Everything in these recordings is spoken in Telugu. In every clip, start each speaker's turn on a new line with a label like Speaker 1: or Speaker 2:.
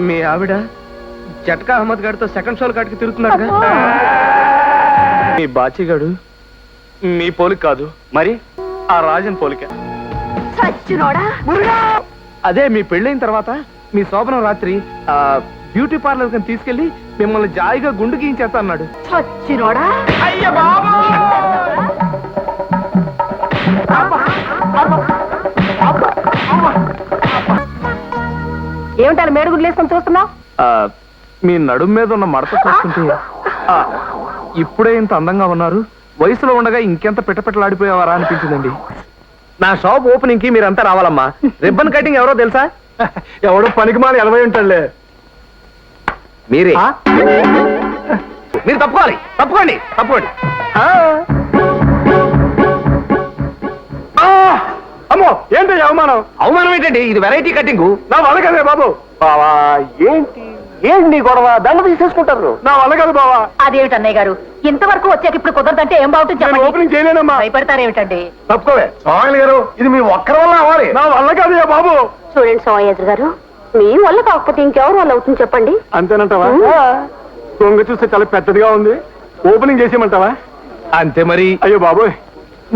Speaker 1: మీ ఆవిడ జట్కా అహ్మద్ గారితో సెకండ్ షోల కాటికి తిరుగుతున్నాడు. మీ బాచిగాడు మీ పోలిక కాదు, మరి ఆ రాజన్ పోలిక. అదే మీ పెళ్ళైన తర్వాత మీ శోభనం రాత్రి బ్యూటీ పార్లర్ కని తీసుకెళ్లి మిమ్మల్ని జాయిగా గుండు గీయించేస్తా అన్నాడు.
Speaker 2: ఏమిటారు మేడుగుడ్లు వేసుకొని చూస్తున్నావు?
Speaker 1: మీ నడుం మీద ఉన్న మడత చూస్తుంటే ఇప్పుడే ఇంత అందంగా ఉన్నారు, వయసులో ఉండగా ఇంకెంత పిట్టపిట్టలాడిపోయేవారా అనిపించిందండి. నా షాప్ ఓపెనింగ్ కి మీరంతా రావాలమ్మా. రిబ్బన్ కటింగ్ ఎవరో తెలుసా? ఎవడో పనికి మాలి 80 ఉంటాడులే. మీరే. మీరు తప్పుకోవాలి. తప్పుకోండి. అమ్మో ఏంటి అవమానం? అవమానం ఏంటండి? ఇది వెరైటీ కటింగ్. నా వల్ల కదే బాబు. బావా ఏంటి నీ గొడవ? దండ తీసేసుకుంటారు. నా వల్ల కదా బావా.
Speaker 2: అదేమిటి అన్నయ్య గారు, ఇంతవరకు వచ్చాక ఇప్పుడు కుదరదంటే ఏం బాగుంటుంది?
Speaker 1: ఓపెనింగ్ చేయలేనమ్మా.
Speaker 2: భయపడతారేమిటండి?
Speaker 1: తప్పుకోవే స్వామి గారు, ఇది మీ ఒక్కరి వల్ల అవ్వాలి. నా వల్ల కదయ్యా బాబు.
Speaker 2: చూడండి సోమయాజు గారు, మీ వల్ల కాకపోతే ఇంకెవరు వల్ల అవుతుంది చెప్పండి.
Speaker 1: అంతేనంటావా? దొంగ చూస్తే చాలా పెద్దదిగా ఉంది, ఓపెనింగ్ చేసేయమంటావా? అంతే మరి. అయ్యో బాబోయ్,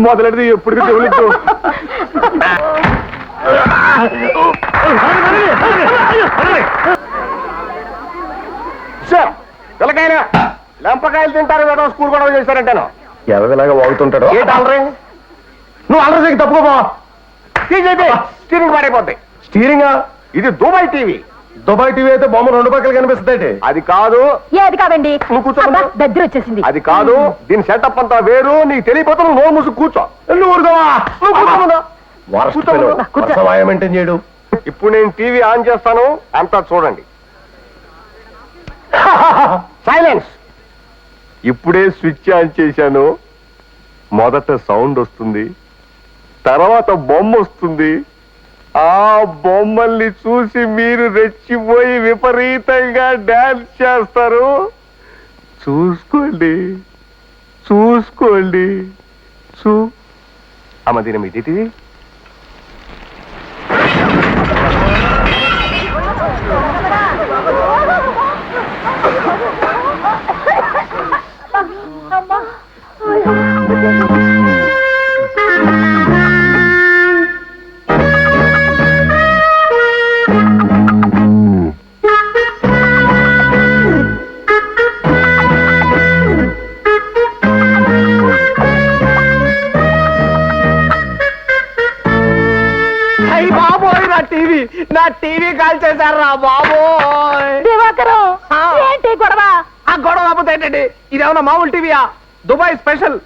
Speaker 1: మొదలెడితే ఎప్పుడు దేవుడు. పిల్లకాయన లెంపకాయలు తింటారు కదా, స్కూల్ గొడవ చేశారంటాను. ఎవరిలాగా వాగుతుంటాడు. నువ్వు అల్లరి తప్పుకోబో. స్టీరింగ్ పాడైపోతాయి. స్టీరింగ్ ఇది దుబాయ్ టీవీ. దుబాయ్ టీవీ అయితే బొమ్మ 2 పక్కలు కనిపిస్తుంది. అది కాదు.
Speaker 2: ఏది కాదండి,
Speaker 1: నువ్వు కూర్చోండి.
Speaker 2: దగ్గర వచ్చేసింది.
Speaker 1: అది కాదు, దీని సెటప్ అంతా వేరు. నీకు తెలియపోతే నువ్వు నోరు మూసు కూర్చో. మెయింటైన్ చేయడు. ఇప్పుడు నేను టీవీ ఆన్ చేస్తాను, అంతా చూడండి. సైలెన్స్. ఇప్పుడే స్విచ్ ఆన్ చేశాను. మొదట సౌండ్ వస్తుంది, తర్వాత బొమ్మ వస్తుంది. ఆ బొమ్మల్ని చూసి మీరు రెచ్చిపోయి విపరీతంగా డాన్స్ చేస్తారు. చూసుకోండి. అమ్మ దీని మీది. నా టీవీ కాల్ చేశారా బాబోయ్.
Speaker 2: ఏంటి గొడవ?
Speaker 1: ఆ గొడవ కాకపోతే ఏంటండి, ఇదేమన్నా మామూలు టీవీయా? దుబాయ్ స్పెషల్,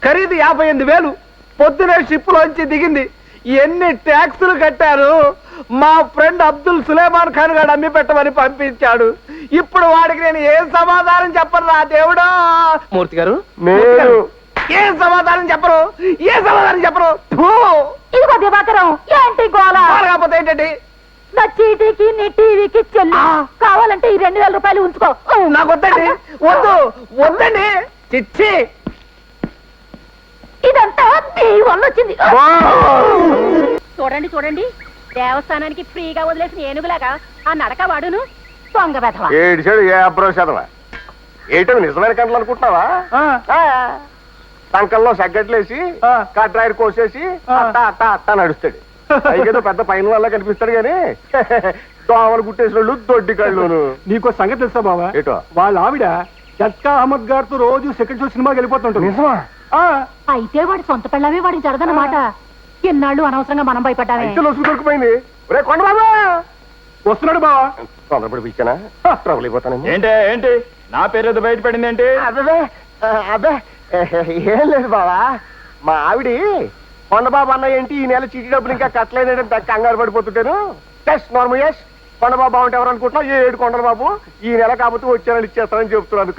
Speaker 1: ఖరీదు 58,000. పొద్దునే షిప్ లోంచి దిగింది. ఎన్ని ట్యాక్సులు కట్టారు. మా ఫ్రెండ్ అబ్దుల్ సులేమాన్ ఖాన్ గారు అమ్మి పెట్టమని పంపించాడు. ఇప్పుడు వాడికి నేను ఏం సమాధానం చెప్పను రా దేవుడా. మూర్తి గారు ఏం సమాధానం చెప్పరు.
Speaker 2: ఇదిగో దివాకరం, ఏంటి గోల?
Speaker 1: కాకపోతే ఏంటండి,
Speaker 2: నా చీటీకి నీ టీవీకి చెల్లి. కావాలంటే ఈ 2,000 రూపాయలు ఉంచుకో.
Speaker 1: నాకు వద్దండి. వద్దండి. చిచ్చి,
Speaker 2: ఇదంతా నీ వల్ల వచ్చింది. చూడండి, దేవస్థానానికి ఫ్రీగా వదిలేసిన ఏనుగులాగా ఆ నడక వాడును. దొంగ వెధవ.
Speaker 1: ఏడిచాడు. ఏ అబ్రో చదవా? ఏటో నిజమైన కంటలు అనుకుంటున్నావా? సంకల్లో సగ్గట్లేసి కట్రాయిర్ కోసేసి అట్టా నడుస్తాడు. పైకేదో పెద్ద పైన వల్ల కనిపిస్తాడు గాని దోమలు కుట్టేసిన వాళ్ళు దొడ్డి కళ్ళును. నీకో సంగతి తెలుసా బావా? ఏటో వాళ్ళ ఆవిడ జట్కా అహ్మద్ గారితో రోజు సెకండ్ షో సినిమాకి వెళ్ళిపోతుంటాడు.
Speaker 2: అయితే వాడి సొంత పిల్లమే వాడికి జరదన్నమాట. ఎన్నాళ్ళు అనవసరంగా మనం భయపడ్డామే.
Speaker 1: దొరికిపోయింది. వస్తున్నాడు బావా. తొందరపడి పిచ్చానా? ట్రబుల్ అయిపోతాను. ఏంటి నా పేరు బయటపడింది ఏంటి? అదే ఏం లేదు బావా, మా ఆవిడి కొండబాబు అన్న ఏంటి ఈ నెల చీటీ డబ్బులు ఇంకా కట్టలేదంటే కంగారు పడిపోతుంటాను. నార్మల్ కొండబాబు బాగుంటే ఎవరు అనుకుంటున్నావు? 7 కొండల బాబు ఈ నెల కాకపోతే వచ్చే నెల ఇచ్చేస్తానని చెప్తున్నాను.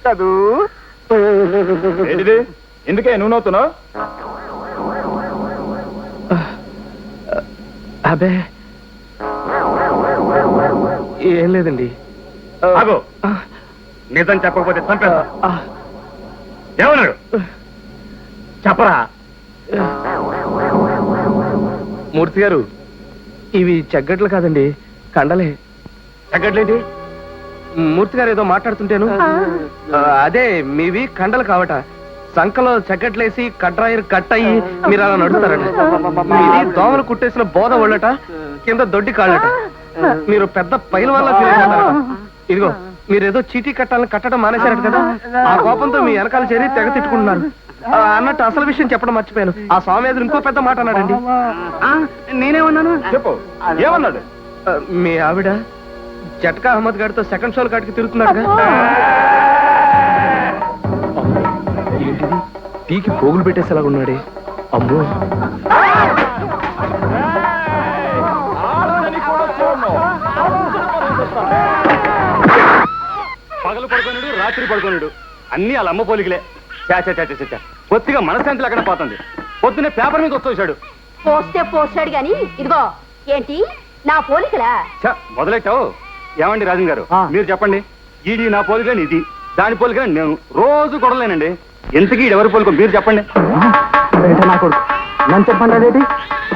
Speaker 1: కదూ ఎందుకే నువ్వు నవ్వుతున్నావు? అబే ఏం లేదండి. నిజం చెప్పకపోతే చంపేస్తా. ఏమన్నాడు చెప్పరా? మూర్తి గారు, ఇవి చెగ్గట్లు కాదండి, కండలే. చెగ్గట్లేంటి? మూర్తి గారు ఏదో మాట్లాడుతుంటేను. అదే మీవి కండలు కావట. సంకలో చెగ్గట్లేసి కట్రాయర్ కట్ అయ్యి మీరు అలా నడుస్తారట. ఇది దోమలు కుట్టేసిన బోధ ఒళ్ళట, కింద దొడ్డి కాళ్ళట. మీరు పెద్ద పైల వల్ల ఫీల్ అవుతారట. ఇదిగో మీరేదో చీటీ కట్టాలని కట్టడం మానేశారట కదా, ఆ కోపంతో మీ వెనకాల చేరి తెగ తిట్టుకుంటున్నారు. అన్నట్టు అసలు విషయం చెప్పడం మర్చిపోయాను. ఆ స్వామి ఎదురు ఇంకో పెద్ద మాట అన్నాడండి.
Speaker 3: నేనేమన్నాను?
Speaker 1: చెప్పు, ఏమన్నాడు? మీ ఆవిడ జట్కా అహ్మద్ గారితో సెకండ్ షోల్ కాడికి తిరుగుతున్నాడు. ఏంటిది, టీకి పోగులు పెట్టేసేలాగా ఉన్నాడే. అమ్మో,
Speaker 3: పగలు పడుకోనుడు, రాత్రి పడుకోనుడు, అన్ని వాళ్ళ అమ్మ పోలికలే. పొత్తిగా మనశాంతి లేకుండా పోతుంది. పొద్దునే పేపర్ మీద వచ్చేసాడు.
Speaker 2: పోస్తే పోస్తాడు గాని ఇదిగో ఏంటి నా పోలికలా?
Speaker 3: మొదలెట్టావు. ఏమండి రాజన్ గారు, మీరు చెప్పండి. ఈడి నా పోలికని, ఇది దాని పోలికని నేను రోజు కొడలేనండి. ఎంతకీ ఎవరి పోలికో మీరు చెప్పండి.
Speaker 1: నా కొడుకు నన్ను చెప్పండి, అదేంటి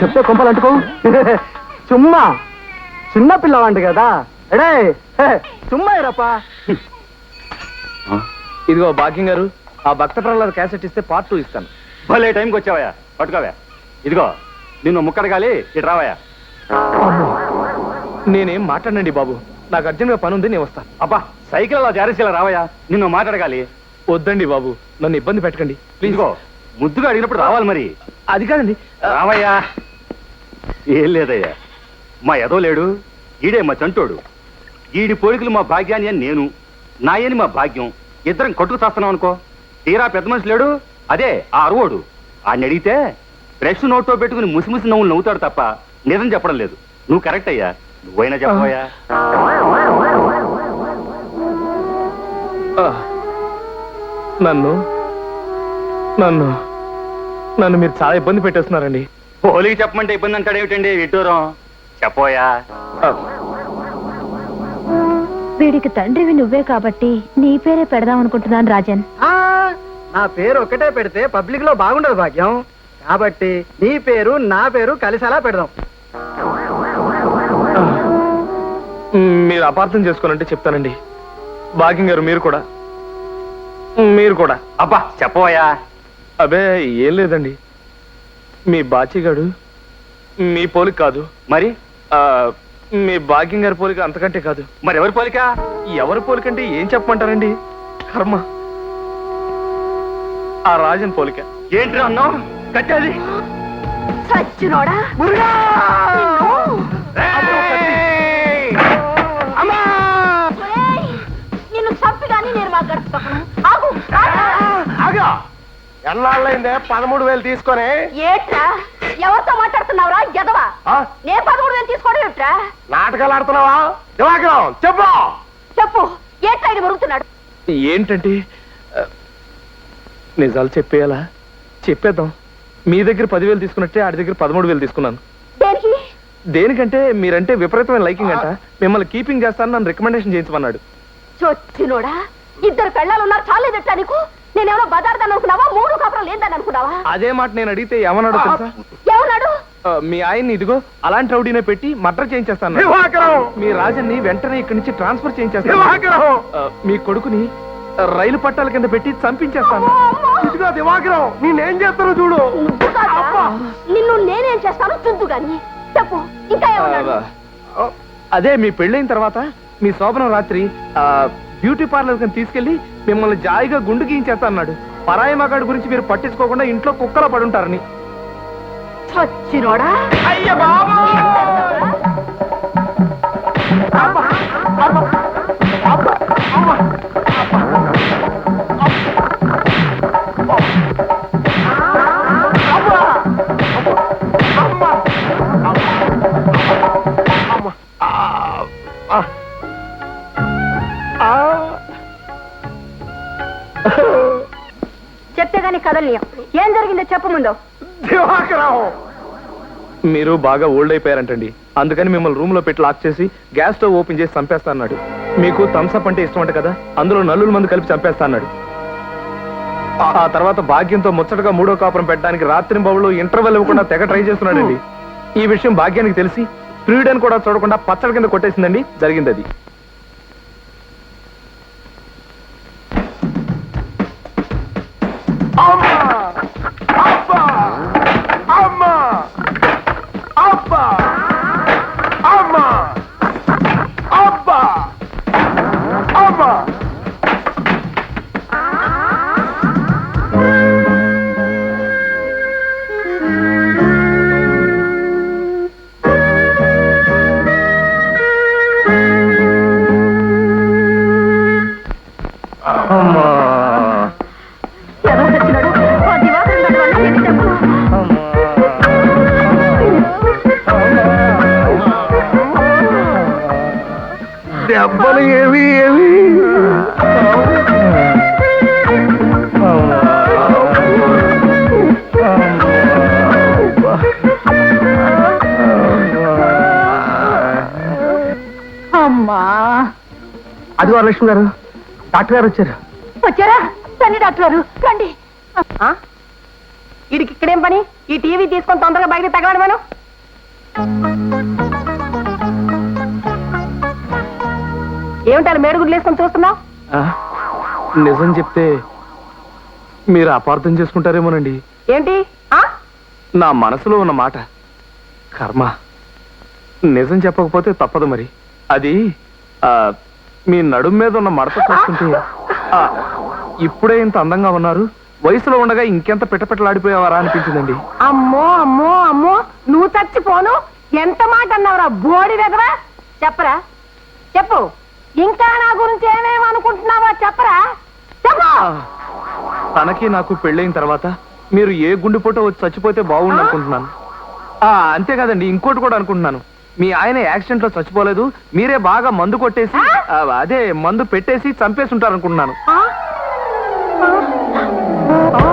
Speaker 1: చెప్తే కొంపలు అంటుకో. చుమ్మా చిన్న పిల్లవాంటి కదా, ఎడే చుమ్మా ఇరప్ప. ఇదిగో భాగ్యం గారు, ఆ భక్త ప్రహ్లాద క్యాసెట్ ఇస్తే పార్ట్ 2 ఇస్తాను.
Speaker 3: భలే టైంకి వచ్చావయ్యా, పట్టుకోవా. ఇదిగో నిన్ను ముక్కడగాలి, ఇటు రావయ్యా.
Speaker 1: నేనేం మాట్లాడండి బాబు, నాకు అర్జెంట్గా పని ఉంది, నేను వస్తాను.
Speaker 3: అబ్బా, సైకిల్ అలా జారేసేలా రావయ్యా, నిన్ను మాట్లాడగాలి.
Speaker 1: వద్దండి బాబు, నన్ను ఇబ్బంది పెట్టకండి ప్లీజ్.
Speaker 3: ఇదిగో ముద్దుగా అడిగినప్పుడు రావాలి మరి.
Speaker 1: అది కాదండి.
Speaker 3: రావయ్యా. ఏం లేదయ్యా, మా ఎదో లేడు, ఈడే మా చంటోడు. ఈడి పోలికలు మా భాగ్యాన్ని అని నేను, నాయని మా భాగ్యం, ఇద్దరం కొట్టుకు చేస్తున్నాం అనుకో. తీరా పెద్ద మనిషి లేడు, అదే ఆ అరువోడు. ఆయన అడిగితే బ్రష్ నోట్లో పెట్టుకుని ముసిముసి నవ్వులు నవ్వుతాడు తప్ప నిజం చెప్పడం లేదు. నువ్వు కరెక్ట్ అయ్యా, నువ్వైనా చెప్పబోయా.
Speaker 1: నన్ను నన్ను నన్ను మీరు చాలా ఇబ్బంది పెట్టేస్తున్నారండి.
Speaker 3: పోలికి చెప్పమంటే ఇబ్బంది అంటాడేమిటండి విడ్డూరం. చెప్పోయా.
Speaker 2: వీడికి తండ్రివి నువ్వే కాబట్టి నీ పేరే పెడదాం అనుకుంటున్నాను రాజన్.
Speaker 1: నా పేరు ఒకటే పెడితే పబ్లిక్ లో బాగుండదు భాగ్యం, కాబట్టి నీ పేరు నా పేరు కలిసి అలా పెడదాం. మీరు అపార్థం చేసుకోనంటే చెప్తానండి. భాగ్యం గారు, మీరు కూడా.
Speaker 3: అబ్బా చెప్పోయా.
Speaker 1: అబే ఏం లేదండి, మీ బాచిగాడు మీ పోలిక కాదు.
Speaker 3: మరి
Speaker 1: మీ భాగ్యం గారి పోలిక అంతకంటే కాదు.
Speaker 3: మరి ఎవరి పోలిక?
Speaker 1: ఎవరి పోలికంటే ఏం చెప్పమంటారండి, కర్మ. ఆ రాజన్ పోలిక.
Speaker 3: ఏంటి అన్నావు? కట్టేది
Speaker 2: సచ్చినోడా. నిన్ను చంపి కానీ నేను మా గడుపుతాను.
Speaker 1: ఎన్నాళ్ళైందే 13,000 తీసుకొని.
Speaker 2: ఏట్రా ఎవరితో మాట్లాడుతున్నావురా ఎదవా? నే 13,000 తీసుకోవడం ఏట్రా?
Speaker 1: నాటకాలు ఆడుతున్నావా? చెప్పు
Speaker 2: చెప్పు, ఏట్రా ఇది మరుగుతున్నాడు?
Speaker 1: ఏంటంటే నిజాలు చెప్పేయాలా? చెప్పేద్దాం. మీ దగ్గర 10,000 తీసుకున్నట్టే ఆడి దగ్గర 13,000 తీసుకున్నాను.
Speaker 2: దేనికి?
Speaker 1: దేనికంటే మీరంటే విపరీతమైన లైకింగ్ అంట, మిమ్మల్ని కీపింగ్ చేస్తాను, నన్ను రికమెండేషన్ చేయించమన్నాడు.
Speaker 2: చొచ్చినోడా, ఇద్దరు పెళ్ళాలు ఉన్నారు చాలేదట్టా నీకు? నేనేమో బజార్దాన్ని అనుకున్నావా, 3 కాపురం లేదని అనుకున్నావా?
Speaker 1: అదే మాట నేను అడిగితే ఏమన్నాడు తెలుసా?
Speaker 2: ఏమన్నాడు?
Speaker 1: మీ ఆయన్ని ఇదిగో అలాంటి రౌడీనే పెట్టి మర్డర్ చేయించేస్తాను. మీ రాజన్ని వెంటనే ఇక్కడి నుంచి ట్రాన్స్ఫర్ చేయించేస్తాను. మీ కొడుకుని రైలు పట్టాల కింద పెట్టి చంపించేస్తాను. ఇదిగో దివాకరం, నేనేం చేస్తానో చూడు.
Speaker 2: నిన్ను నేనేం చేస్తాను చూద్దు గాని చెప్పు, ఇంకా ఏమన్నాడు?
Speaker 1: అదే మీ పెళ్ళైన తర్వాత మీ శోభనం రాత్రి బ్యూటీ పార్లర్ కింద తీసుకెళ్లి మిమ్మల్ని జాయిగా గుండు గీయించేస్తా అన్నాడు. పరాయి మగాడి గురించి మీరు పట్టించుకోకుండా ఇంట్లో కుక్కలా పడుంటారని.
Speaker 2: చచ్చినోడా.
Speaker 1: అయ్య బాబా,
Speaker 2: చెప్తే గాని కదలియం. ఏం జరిగిందో చెప్పు ముందు.
Speaker 1: మీరు బాగా ఓల్డ్ అయిపోయారంటండి, అందుకని మిమ్మల్ని రూమ్ లో పెట్టి లాక్ చేసి గ్యాస్ స్టవ్ ఓపెన్ చేసి చంపేస్తా అన్నాడు. మీకు థమ్స్అప్ అంటే ఇష్టం అంట కదా, అందులో నల్లుల మందు కలిపి చంపేస్తా అన్నాడు. ఆ తర్వాత భాగ్యంతో ముచ్చటగా 3వ కాపురం పెట్టడానికి రాత్రి బౌళ్ళు ఇంటర్వెల్ ఇవ్వకుండా తెగ ట్రై చేస్తున్నాడండి. ఈ విషయం భాగ్యానికి తెలిసి ప్రియుడని కూడా చూడకుండా పచ్చడి కింద కొట్టేసిందండి. జరిగింది అది.
Speaker 2: ఎవరు తెచ్చినాడు? ఆ దివాకరం గారి వల్ల ఎన్ని దెబ్బలు?
Speaker 1: దెబ్బలు ఏవి ఏవి
Speaker 2: అమ్మా,
Speaker 1: అది వరలక్ష్మి గారు, డాక్టర్ గారు వచ్చారు.
Speaker 2: వచ్చారా? రండి డాక్టర్ గారు రండి. వీడికి ఇక్కడేం పని? ఈ టీవీ తీసుకొని తొందరగా బయట తగలడు మనం. ఏమిటారు మేడుగుడ్లు వేసుకొని చూస్తున్నావు?
Speaker 1: నిజం చెప్తే మీరు అపార్థం చేసుకుంటారేమోనండి.
Speaker 2: ఏంటి?
Speaker 1: నా మనసులో ఉన్న మాట కర్మ. నిజం చెప్పకపోతే తప్పదు మరి. అది మీ నడుం మీద ఉన్న మడత చూస్తుంటే ఇప్పుడే ఇంత అందంగా ఉన్నారు, వయసులో ఉండగా ఇంకెంత పిట్టపిట్టలాడిపోయేవారా అనిపించిందండి.
Speaker 2: అమ్మో అమ్మో అమ్మో, నువ్వు చచ్చిపోను. ఎంత మాట అన్నావురా బోడి వెదవా? చెప్పరా, చెప్పు. ఇంకా నా గురించి ఏమేమి అనుకుంటున్నావా? చెప్పరా, చెప్పు.
Speaker 1: తనకి నాకు పెళ్ళైన తర్వాత మీరు ఏ గుండెపోటో వచ్చి చచ్చిపోతే బాగుండు అనుకుంటున్నాను. అంతేకాదండి, ఇంకోటి కూడా అనుకుంటున్నాను. మీ ఆయన యాక్సిడెంట్ లో చచ్చిపోలేదు, మీరే బాగా మందు కొట్టేసి అదే మందు పెట్టేసి చంపేసి ఉంటారు అనుకుంటున్నాను.
Speaker 2: ఆ? ఆ? ఆ?